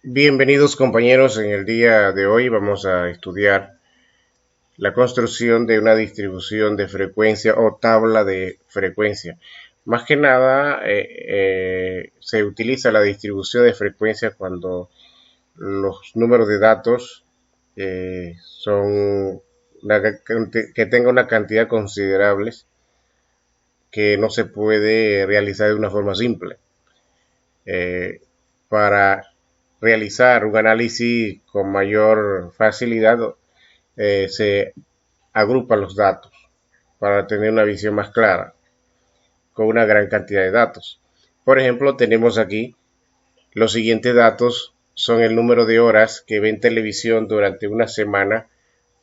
Bienvenidos compañeros, en el día de hoy vamos a estudiar la construcción de una distribución de frecuencia o tabla de frecuencia. Más que nada se utiliza la distribución de frecuencia cuando los números de datos son que tenga una cantidad considerable que no se puede realizar de una forma simple. Para realizar un análisis con mayor facilidad, se agrupan los datos para tener una visión más clara con una gran cantidad de datos. Por ejemplo, tenemos aquí los siguientes datos: son el número de horas que ven televisión durante una semana,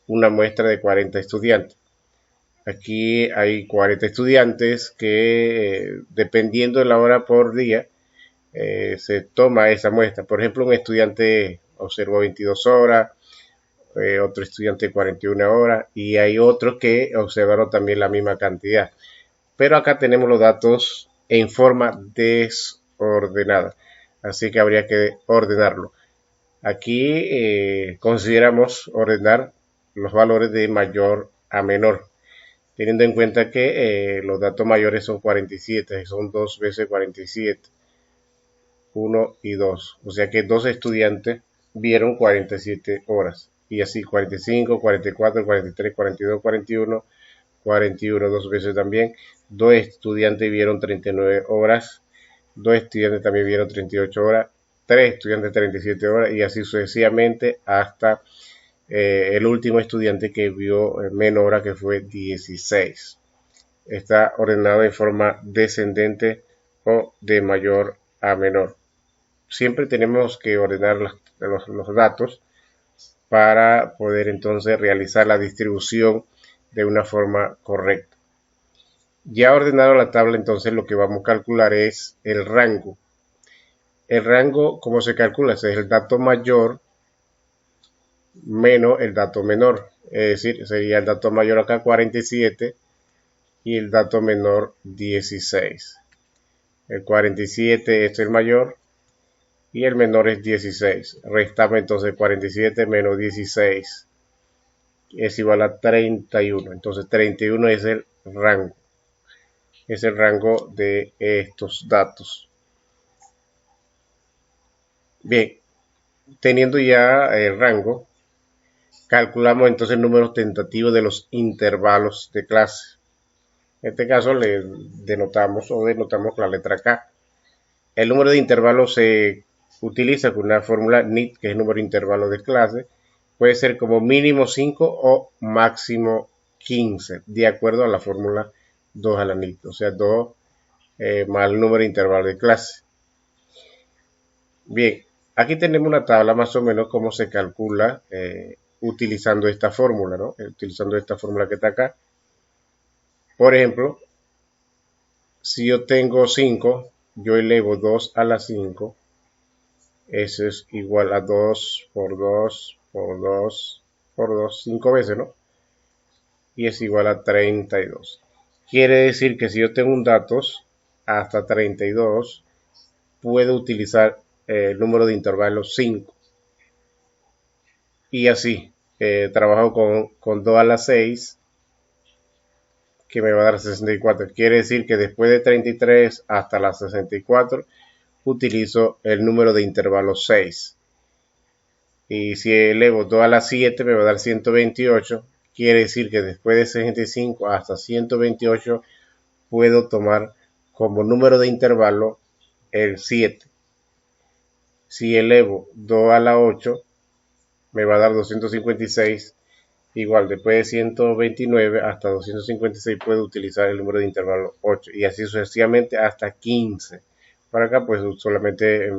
una muestra de 40 estudiantes. Aquí hay 40 estudiantes que, dependiendo de la hora por día, se toma esa muestra. Por ejemplo, un estudiante observó 22 horas, otro estudiante 41 horas, y hay otros que observaron también la misma cantidad. Pero acá tenemos los datos en forma desordenada, así que habría que ordenarlo. Aquí consideramos ordenar los valores de mayor a menor, teniendo en cuenta que los datos mayores son 47, son 2 veces 47, 1 y 2. O sea que dos estudiantes vieron 47 horas. Y así 45, 44, 43, 42, 41, 41 dos veces también. Dos estudiantes vieron 39 horas. Dos estudiantes también vieron 38 horas. Tres estudiantes 37 horas. Y así sucesivamente hasta el último estudiante que vio menos horas, que fue 16. Está ordenado en forma descendente o de mayor a menor. Siempre tenemos que ordenar los datos para poder entonces realizar la distribución de una forma correcta. Ya ordenado la tabla, entonces lo que vamos a calcular es el rango. El rango, ¿cómo se calcula? Es el dato mayor menos el dato menor. Es decir, sería el dato mayor acá 47 y el dato menor 16. El 47 es el mayor y el menor es 16. Restamos entonces 47 menos 16 es igual a 31. Entonces 31 es el rango. Es el rango de estos datos. Bien, teniendo ya el rango, calculamos entonces el número tentativo de los intervalos de clase. En este caso le denotamos con la letra K. El número de intervalos se utiliza con una fórmula NIT, que es el número de intervalos de clase. Puede ser como mínimo 5 o máximo 15, de acuerdo a la fórmula 2 a la NIT, o sea, 2 más el número de intervalos de clase. Bien, aquí tenemos una tabla más o menos cómo se calcula utilizando esta fórmula, ¿no? Utilizando esta fórmula que está acá. Por ejemplo, si yo tengo 5, yo elevo 2 a la 5. Eso es igual a 2 por 2 por 2 por 2, 5 veces, ¿no? Y es igual a 32. Quiere decir que si yo tengo un datos hasta 32, puedo utilizar el número de intervalos 5. Y así, trabajo con 2 a la 6, que me va a dar 64. Quiere decir que después de 33 hasta la 64, utilizo el número de intervalos 6. Y si elevo 2 a la 7, me va a dar 128. Quiere decir que después de 65 hasta 128, puedo tomar como número de intervalo el 7. Si elevo 2 a la 8, me va a dar 256. Igual, después de 129 hasta 256 puedo utilizar el número de intervalo 8. Y así sucesivamente hasta 15. Por acá, pues solamente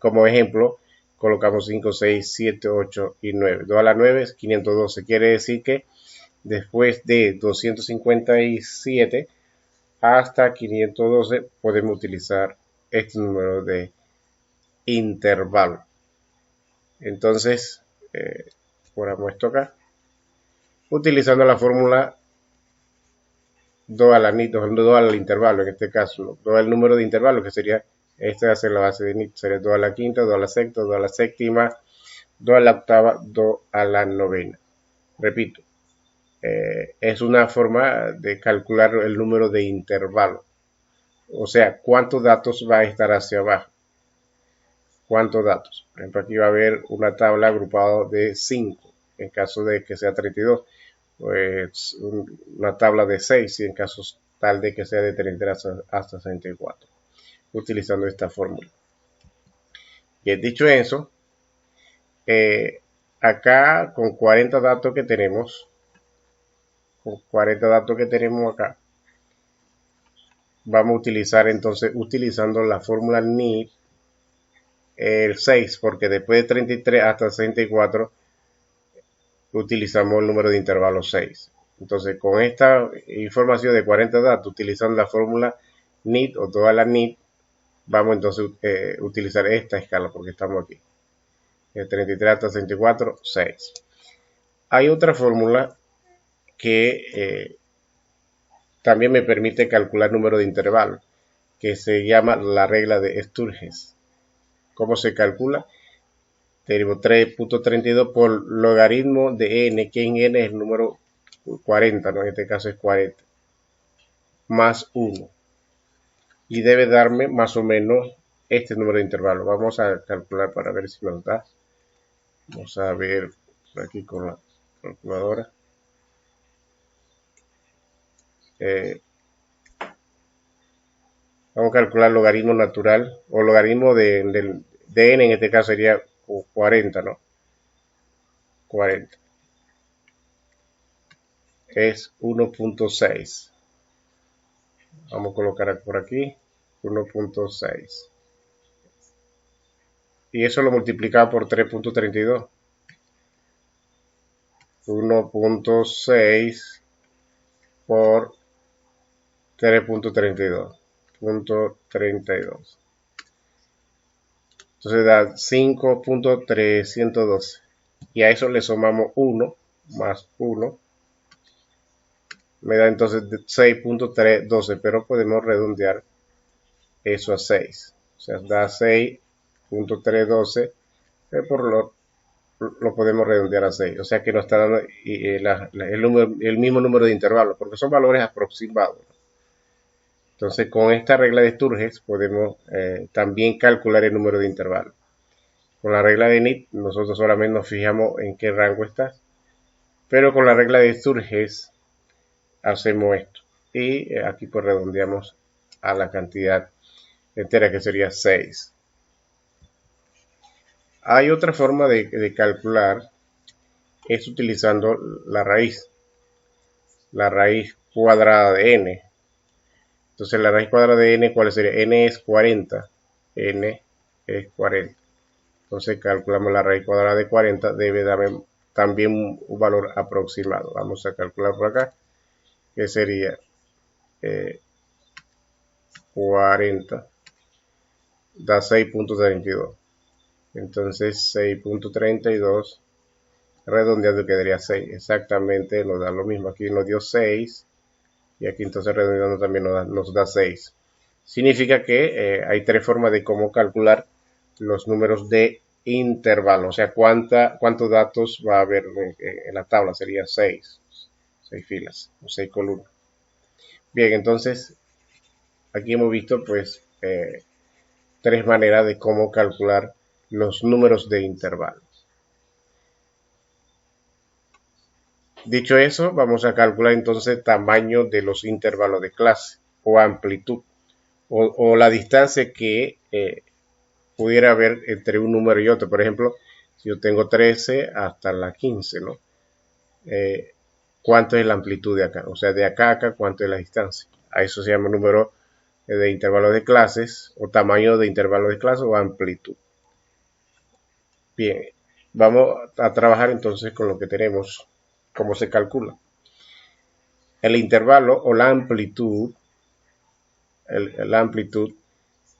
como ejemplo, colocamos 5, 6, 7, 8 y 9. 2 a la 9 es 512. Quiere decir que después de 257 hasta 512 podemos utilizar este número de intervalo. Entonces, ponemos esto acá, utilizando la fórmula 2 al intervalo, en este caso, ¿no? 2 al número de intervalo, que sería Esta va a ser la base de NIT, sería 2 a la quinta, 2 a la sexta, 2 a la séptima, 2 a la octava, 2 a la novena. Repito, es una forma de calcular el número de intervalos. O sea, cuántos datos va a estar hacia abajo. ¿Cuántos datos? Por ejemplo, aquí va a haber una tabla agrupada de 5, en caso de que sea 32. Pues una tabla de 6, si en caso tal de que sea de 33 hasta 64, utilizando esta fórmula. Bien, dicho eso, acá con 40 datos que tenemos, acá, vamos a utilizar entonces, utilizando la fórmula NIT, el 6, porque después de 33 hasta 64 utilizamos el número de intervalo 6. Entonces, con esta información de 40 datos, utilizando la fórmula NIT o toda la NIT, vamos entonces a utilizar esta escala, porque estamos aquí. De 33 hasta 64, 6. Hay otra fórmula que también me permite calcular número de intervalos, que se llama la regla de Sturges. ¿Cómo se calcula? Tenemos 3.32 por logaritmo de n, que en n es el número 40, ¿no? En este caso es 40, más 1. Y debe darme más o menos este número de intervalos. Vamos a calcular para ver si nos da. Vamos a ver por aquí con la calculadora. Vamos a calcular logaritmo natural o logaritmo de n, en este caso sería 40, ¿no? 40 es 1.6. Vamos a colocar por aquí 1.6. Y eso lo multiplicaba por 3.32. 1.6 por 3.32. .32. Entonces da 5.312. Y a eso le sumamos 1 más 1. Me da entonces 6.312, pero podemos redondear eso a 6. O sea, da 6.312, pero lo podemos redondear a 6. O sea que nos está dando el mismo número de intervalos, porque son valores aproximados. Entonces, con esta regla de Sturges podemos también calcular el número de intervalos. Con la regla de NIT, nosotros solamente nos fijamos en qué rango está. Pero con la regla de Sturges hacemos esto. Y aquí pues redondeamos a la cantidad entera, que sería 6. Hay otra forma de calcular, es utilizando la raíz cuadrada de n. Entonces la raíz cuadrada de n, ¿cuál sería? N es 40. N es 40. Entonces calculamos la raíz cuadrada de 40, debe darme también un valor aproximado. Vamos a calcular por acá, que sería 40, da 6.32. Entonces 6.32, redondeando quedaría 6. Exactamente nos da lo mismo. Aquí nos dio 6. Y aquí entonces redondeando también nos da 6. Significa que hay tres formas de cómo calcular los números de intervalo. O sea, cuántos datos va a haber en la tabla. Sería 6. 6 filas o 6 columnas. Bien, entonces aquí hemos visto pues tres maneras de cómo calcular los números de intervalos. Dicho eso, vamos a calcular entonces tamaño de los intervalos de clase o amplitud o la distancia que pudiera haber entre un número y otro. Por ejemplo, si yo tengo 13 hasta la 15, ¿no? ¿Cuánto es la amplitud de acá? O sea, de acá a acá, ¿cuánto es la distancia? A eso se llama número de intervalos de clases o tamaño de intervalos de clase o amplitud. Bien, vamos a trabajar entonces con lo que tenemos. ¿Cómo se calcula? El intervalo o la amplitud, la amplitud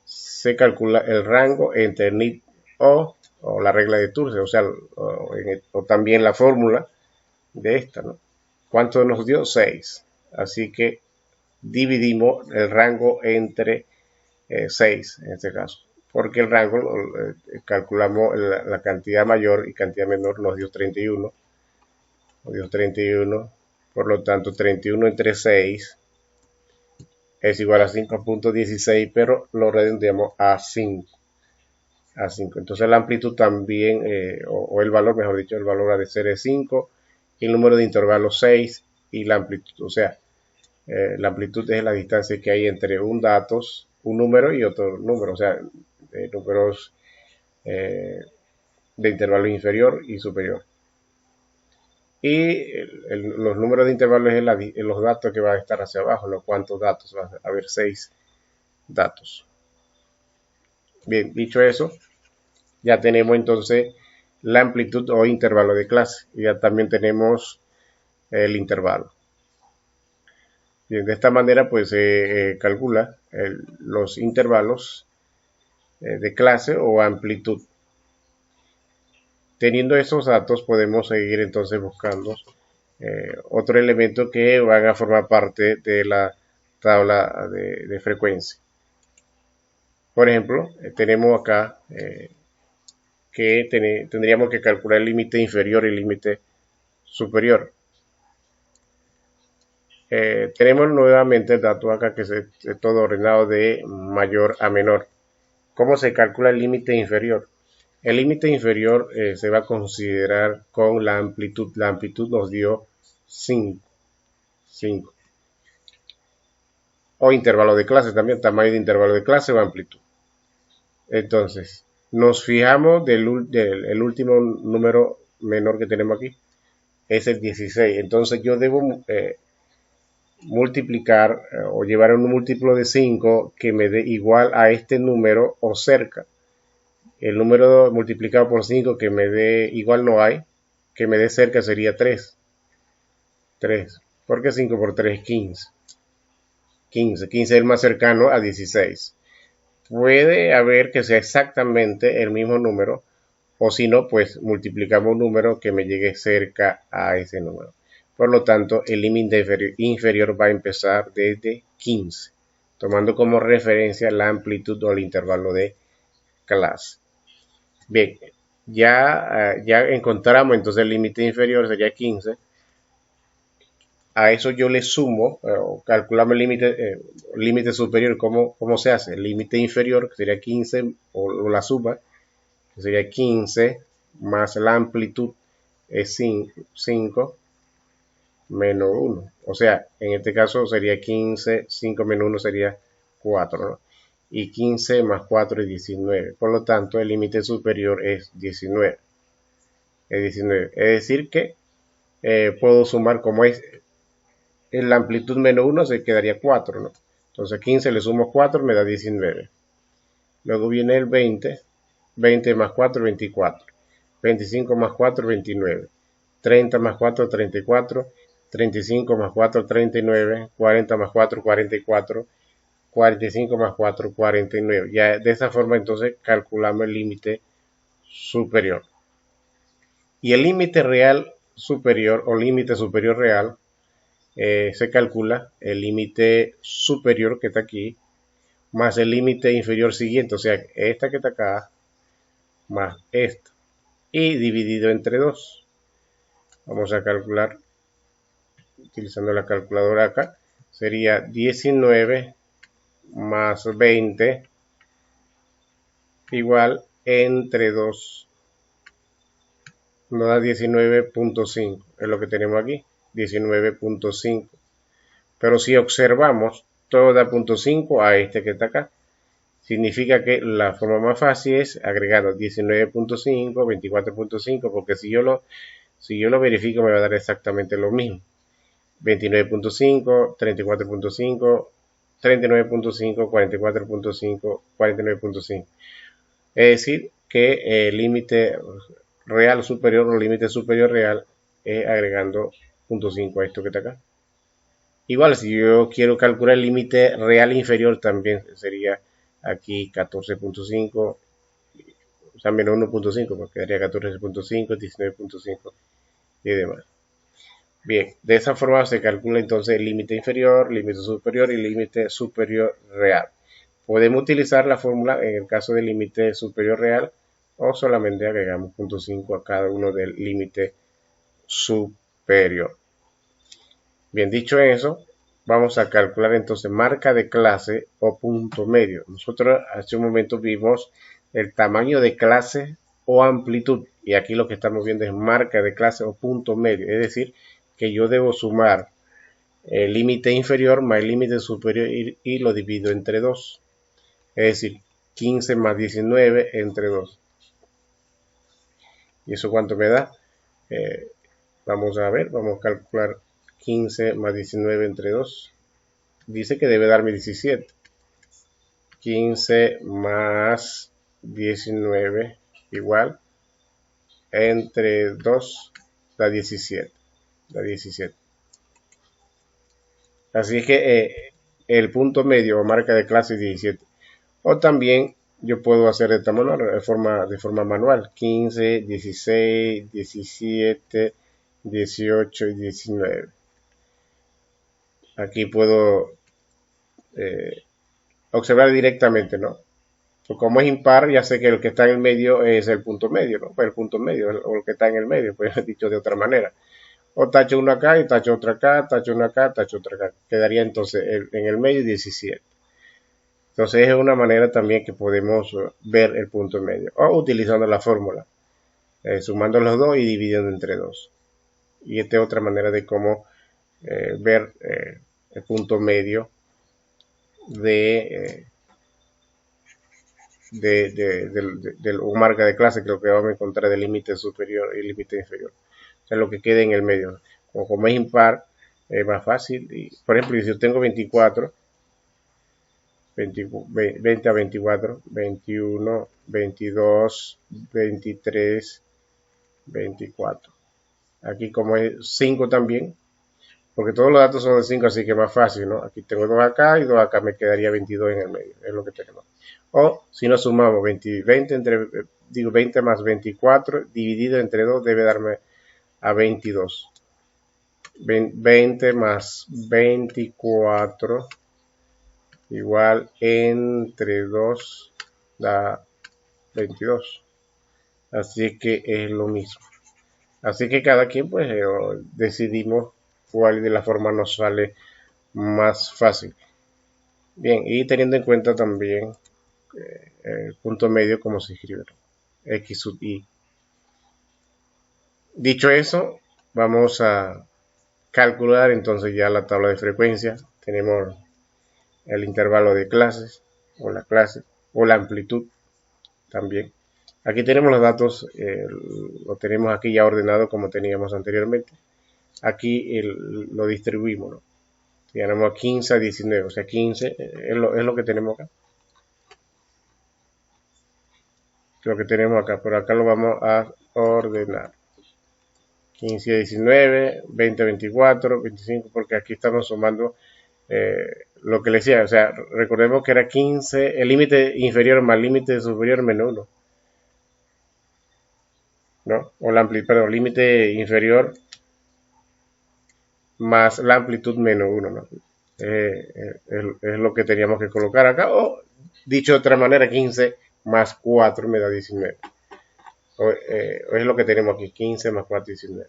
se calcula el rango entre NIT o la regla de Sturges, o sea, o también la fórmula de esta, ¿no? ¿Cuánto nos dio? 6. Así que dividimos el rango entre 6 en este caso, porque el rango calculamos la cantidad mayor y cantidad menor nos dio 31, por lo tanto 31 entre 6 es igual a 5.16, pero lo redondeamos a 5. Entonces la amplitud también, o el valor, mejor dicho, el valor ha de ser es 5, el número de intervalos 6 y la amplitud, o sea, la amplitud es la distancia que hay entre un número y otro número, o sea, números de intervalo inferior y superior. Y los números de intervalos es los datos que van a estar hacia abajo, ¿no? ¿Cuántos datos? Va a haber 6 datos. Bien, dicho eso, ya tenemos entonces la amplitud o intervalo de clase. Y ya también tenemos el intervalo. Bien, de esta manera pues se calcula los intervalos de clase o amplitud. Teniendo esos datos podemos seguir entonces buscando otro elemento que van a formar parte de la tabla de frecuencia. Por ejemplo, tenemos acá que tendríamos que calcular el límite inferior y el límite superior. Tenemos nuevamente el dato acá que es todo ordenado de mayor a menor. ¿Cómo se calcula el límite inferior? El límite inferior se va a considerar con la amplitud. La amplitud nos dio 5. O intervalo de clase también, tamaño de intervalo de clase o amplitud. Entonces, nos fijamos el último número menor que tenemos aquí, es el 16. Entonces yo debo multiplicar o llevar un múltiplo de 5 que me dé igual a este número o cerca. El número multiplicado por 5 que me dé igual no hay, que me dé cerca sería 3. 3. Porque 5 por 3 es 15. 15 es el más cercano a 16. Puede haber que sea exactamente el mismo número, o si no, pues multiplicamos un número que me llegue cerca a ese número. Por lo tanto, el límite inferior va a empezar desde 15, tomando como referencia la amplitud o el intervalo de clase. Bien, ya encontramos entonces el límite inferior, sería 15. A eso yo le sumo, calculamos el límite superior. ¿Cómo se hace? El límite inferior, que sería 15, o la suma, que sería 15 más la amplitud es 5 menos 1. O sea, en este caso sería 15, 5 menos 1 sería 4, ¿no? Y 15 más 4 es 19. Por lo tanto, el límite superior es 19. Es decir que puedo sumar como es en la amplitud menos 1 se quedaría 4, ¿no? Entonces 15 le sumo 4 me da 19. Luego viene el 20. 20 más 4, 24. 25 más 4, 29. 30 más 4, 34. 35 más 4, 39. 40 más 4, 44. 45 más 4, 49. Ya de esa forma entonces calculamos el límite superior. Y el límite real superior o límite superior real se calcula el límite superior que está aquí más el límite inferior siguiente, o sea, esta que está acá más esta, y dividido entre 2. Vamos a calcular utilizando la calculadora acá, sería 19 más 20 igual entre 2, nos da 19.5, es lo que tenemos aquí, 19.5. Pero si observamos, todo da 0.5 a este que está acá. Significa que la forma más fácil es agregar 19.5, 24.5, porque si yo lo verifico me va a dar exactamente lo mismo. 29.5, 34.5, 39.5, 44.5, 49.5. Es decir, que el límite real superior o límite superior real es agregando 0.5 a esto que está acá. Igual, si yo quiero calcular el límite real inferior, también sería aquí 14.5, o sea, menos 1.5, porque quedaría 14.5, 19.5 y demás. Bien, de esa forma se calcula entonces el límite inferior, límite superior y límite superior real. podemos utilizar la fórmula en el caso del límite superior real o solamente agregamos 0.5 a cada uno del límite superior. Bien, dicho eso, vamos a calcular entonces marca de clase o punto medio. Nosotros hace un momento vimos el tamaño de clase o amplitud y aquí lo que estamos viendo es marca de clase o punto medio, es decir, que yo debo sumar el límite inferior más el límite superior y lo divido entre 2, es decir, 15 más 19 entre 2. ¿Y eso cuánto me da? Vamos a ver, vamos a calcular 15 más 19 entre 2. Dice que debe darme 17. 15 más 19 igual entre 2 da 17. Da 17. Así es que el punto medio o marca de clase es 17. O también yo puedo hacer de esta manera, de forma manual. 15, 16, 17, 18 y 19. Aquí puedo observar directamente, ¿no? Pues como es impar, ya sé que el que está en el medio es el punto medio, ¿no? Pues el punto medio, o el que está en el medio, pues dicho de otra manera. O tacho uno acá y tacho otro acá, tacho uno acá, tacho otro acá. Quedaría entonces en el medio 17. Entonces es una manera también que podemos ver el punto medio. O utilizando la fórmula, sumando los dos y dividiendo entre 2. Y esta es otra manera de cómo ver el punto medio de marca de clase, que lo que vamos a encontrar del límite superior y límite inferior. O sea, lo que quede en el medio. Como es impar, es más fácil. Y, por ejemplo, si yo tengo 24, 20 a 24, 21, 22, 23, 24. Aquí como es 5 también, porque todos los datos son de 5, así que es más fácil, ¿no? Aquí tengo 2 acá y 2 acá, me quedaría 22 en el medio, es lo que tenemos. O si nos sumamos 20 más 24 dividido entre 2 debe darme a 22. 20 más 24 igual entre 2 da 22. Así que es lo mismo. Así que cada quien pues decidimos cuál de la forma nos sale más fácil. Bien, y teniendo en cuenta también el punto medio como se escribe, x sub i. Dicho eso, vamos a calcular entonces ya la tabla de frecuencia. Tenemos el intervalo de clases o la clase o la amplitud también. Aquí tenemos los datos, lo tenemos aquí ya ordenado como teníamos anteriormente. Aquí lo distribuimos, ¿no? Tenemos 15 a 19, o sea 15 es lo que tenemos acá. Lo que tenemos acá, pero acá lo vamos a ordenar. 15 a 19, 20 a 24, 25, porque aquí estamos sumando lo que le decía, o sea, recordemos que era 15, el límite inferior más límite superior menos 1, ¿no? O la amplitud, perdón, límite inferior más la amplitud menos 1, ¿no? Es lo que teníamos que colocar acá, o dicho de otra manera, 15 más 4 me da 19. O es lo que tenemos aquí, 15 más 4, 19.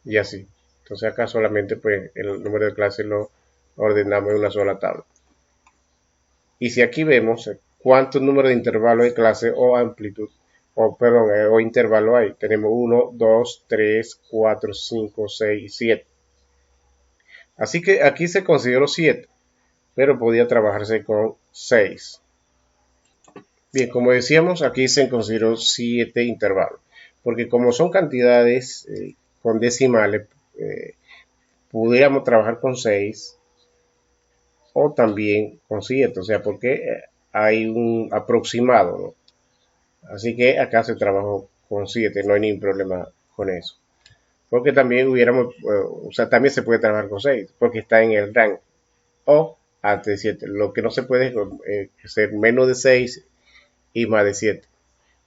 Y así. Entonces acá solamente pues el número de clases lo ordenamos en una sola tabla. Y si aquí vemos cuántos números de intervalos de clase o amplitud, o intervalo hay, tenemos 1, 2, 3, 4, 5, 6, 7. Así que aquí se consideró 7, pero podía trabajarse con 6. Bien, como decíamos, aquí se consideró 7 intervalos, porque como son cantidades con decimales, pudiéramos trabajar con 6 o también con 7, o sea, porque hay un aproximado, ¿no? Así que acá se trabajó con 7, no hay ningún problema con eso. Porque también o sea, también se puede trabajar con 6, porque está en el rango. O antes de 7. Lo que no se puede es ser menos de 6 y más de 7,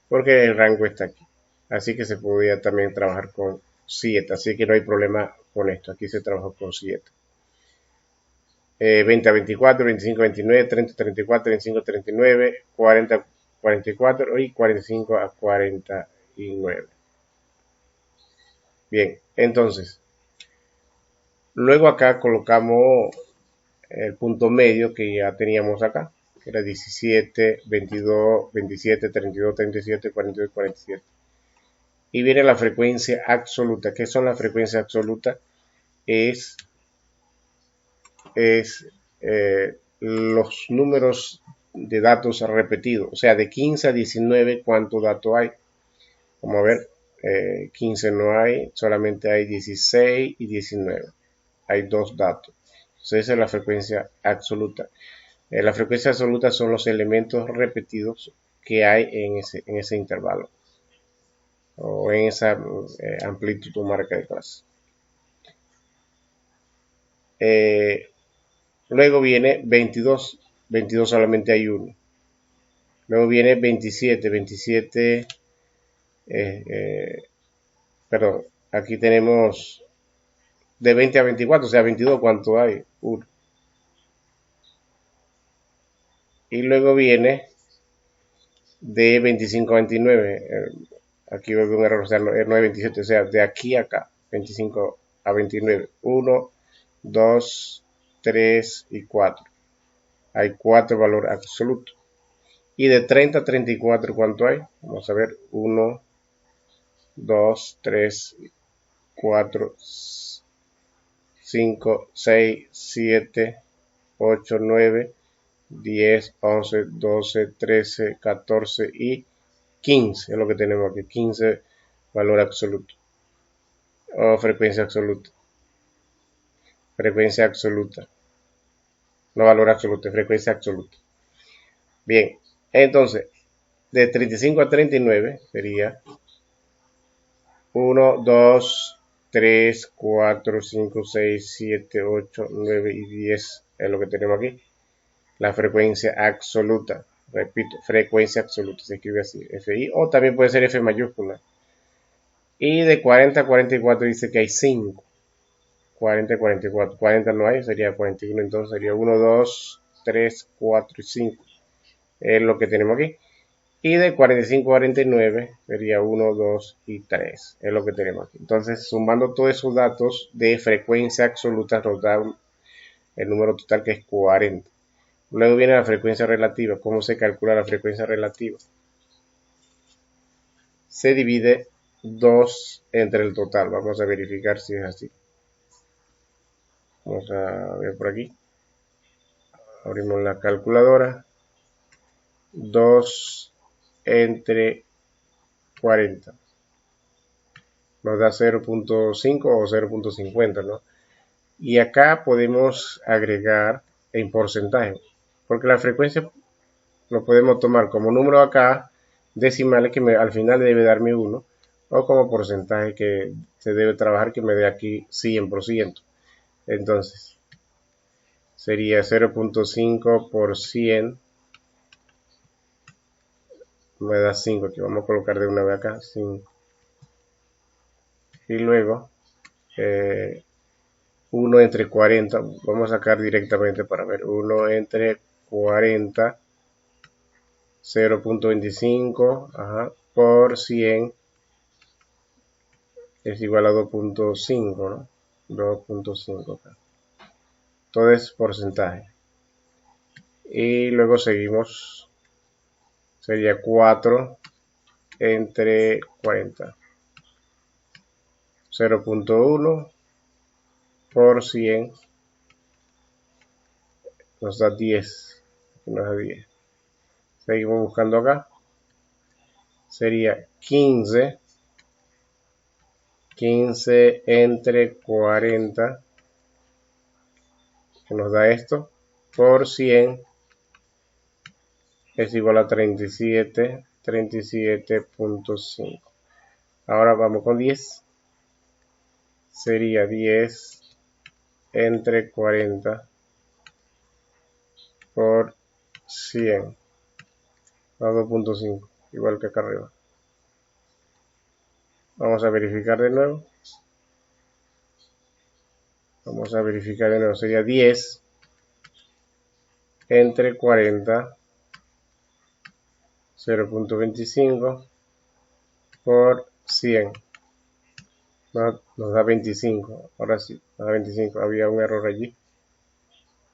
porque el rango está aquí. Así que se podía también trabajar con 7, así que no hay problema con esto. Aquí se trabajó con 7. 20 a 24, 25 a 29, 30 a 34, 25 a 39, 40 a 44 y 45 a 49. Bien, entonces, luego acá colocamos el punto medio que ya teníamos acá, que era 17, 22, 27, 32, 37, 42, 47. Y viene la frecuencia absoluta. ¿Qué son las frecuencias absolutas? Es los números de datos repetidos. O sea, de 15 a 19, ¿cuántos datos hay? Vamos a ver, 15 no hay, solamente hay 16 y 19. Hay dos datos. Entonces esa es la frecuencia absoluta. La frecuencia absoluta son los elementos repetidos que hay en ese intervalo o en esa amplitud o marca de clase. Luego viene 22, 22 solamente hay uno. Luego viene 27, 27, perdón, aquí tenemos de 20 a 24, o sea, 22, ¿cuánto hay? 1. Y luego viene de 25 a 29, aquí veo un error, o sea, no es 27, o sea, de aquí a acá, 25 a 29, 1, 2, 3 y 4. Hay 4 valor absoluto. Y de 30 a 34, ¿cuánto hay? Vamos a ver, 1, 2, 3, 4, 5, 6, 7, 8, 9, 10, 11, 12, 13, 14 y 15. Es lo que tenemos aquí, 15 valor absoluto. O frecuencia absoluta. Frecuencia absoluta. No valor absoluto, frecuencia absoluta. Bien, entonces, de 35 a 39 sería 1, 2, 3, 4, 5, 6, 7, 8, 9 y 10 es lo que tenemos aquí. La frecuencia absoluta. Repito, frecuencia absoluta. Se escribe así, FI, o también puede ser F mayúscula. Y de 40 a 44 dice que hay 5. 40 a 44. 40 no hay, sería 41. Entonces sería 1, 2, 3, 4 y 5. Es lo que tenemos aquí. Y de 45 a 49 sería 1, 2 y 3. Es lo que tenemos aquí. Entonces, sumando todos esos datos de frecuencia absoluta, nos da el número total que es 40. Luego viene la frecuencia relativa. ¿Cómo se calcula la frecuencia relativa? Se divide 2 entre el total. Vamos a verificar si es así. Vamos a ver por aquí. Abrimos la calculadora. 2 entre 40. Nos da 0.5 o 0.50, ¿no? Y acá podemos agregar en porcentaje. Porque la frecuencia lo podemos tomar como número acá, decimales que al final debe darme 1, o como porcentaje que se debe trabajar que me dé aquí 100%. Entonces, sería 0.5 por 100, me da 5, aquí vamos a colocar de una vez acá, 5. Y luego, 1 entre 40, vamos a sacar directamente para ver, 1 entre 40, 0.25 por 100 es igual a 2.5, ¿no? 2.5. Todo es porcentaje. Y luego seguimos, sería 4 entre 40. 0.1 por 100 nos da 10. Nos da 10. Seguimos buscando acá. Sería 15 entre 40, que nos da esto, por 100 es igual a 37, 37.5. Ahora vamos con 10. Sería 10 entre 40 por 100. A 2.5, igual que acá arriba. Vamos a verificar de nuevo. Vamos a verificar de nuevo. Sería 10 entre 40, 0.25 por 100. Nos da 25. Ahora sí, nos da 25. Había un error allí.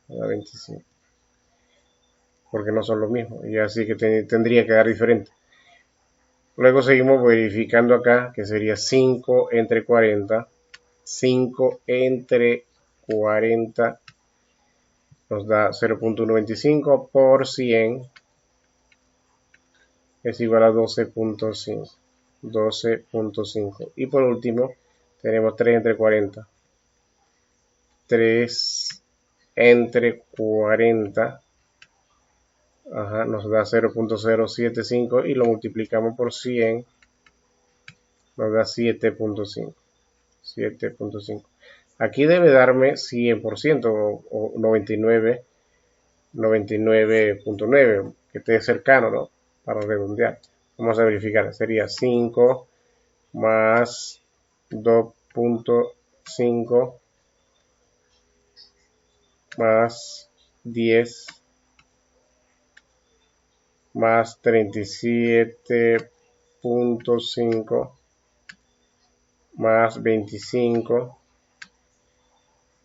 Nos da 25. Porque no son lo mismo. Y así que tendría que dar diferente. Luego seguimos verificando acá, que sería 5 entre 40. 5 entre 40 nos da 0.95 por 100 es igual a 12.5. 12.5. Y por último, tenemos 3 entre 40. 3 entre 40 nos da 0.075 y lo multiplicamos por 100, nos da 7.5. 7.5. Aquí debe darme 100% o 99.9, que esté cercano, ¿no? Para redondear. Vamos a verificar. Sería 5 más 2.5 más 10 más 37.5 más 25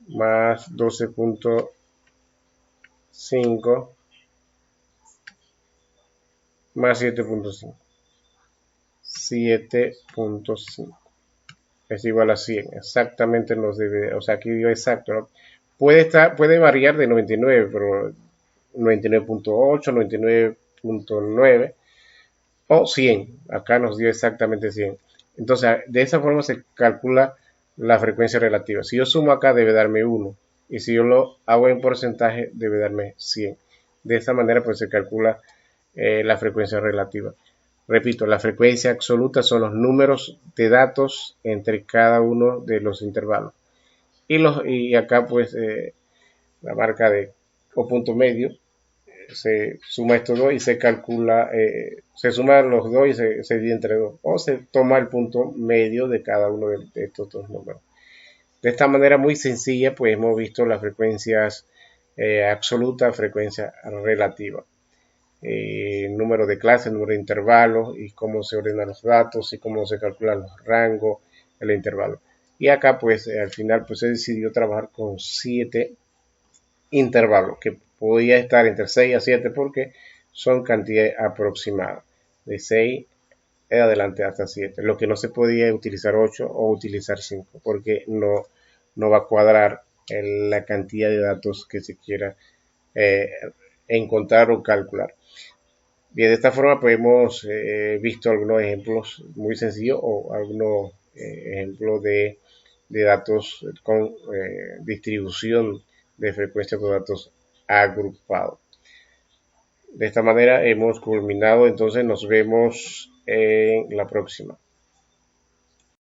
más 12.5 más 7.5. 7.5 es igual a 100. Exactamente nos debe, o sea, aquí dio exacto, ¿no? Puede variar de 99, pero 99.8, 99.9 o 100. Acá nos dio exactamente 100. Entonces, de esa forma se calcula la frecuencia relativa. Si yo sumo acá, debe darme 1. Y si yo lo hago en porcentaje, debe darme 100. De esta manera, pues se calcula la frecuencia relativa. Repito, la frecuencia absoluta son los números de datos entre cada uno de los intervalos. Y acá, pues, la marca de o punto medio, se suma estos dos y se calcula, se suman los dos y se divide entre dos, o se toma el punto medio de cada uno de estos dos números. De esta manera muy sencilla, pues hemos visto las frecuencias absoluta, frecuencia relativa, número de clases, número de intervalos y cómo se ordenan los datos y cómo se calculan los rangos, el intervalo. Y acá, pues al final, pues se decidió trabajar con 7 intervalos que podía estar entre 6 a 7 porque son cantidades aproximadas, de 6 en adelante hasta 7. Lo que no se podía utilizar 8 o utilizar 5 porque no va a cuadrar la cantidad de datos que se quiera encontrar o calcular. Bien, de esta forma pues hemos visto algunos ejemplos muy sencillos o algunos ejemplos de datos con distribución de frecuencia con datos agrupados. De esta manera hemos culminado, entonces nos vemos en la próxima.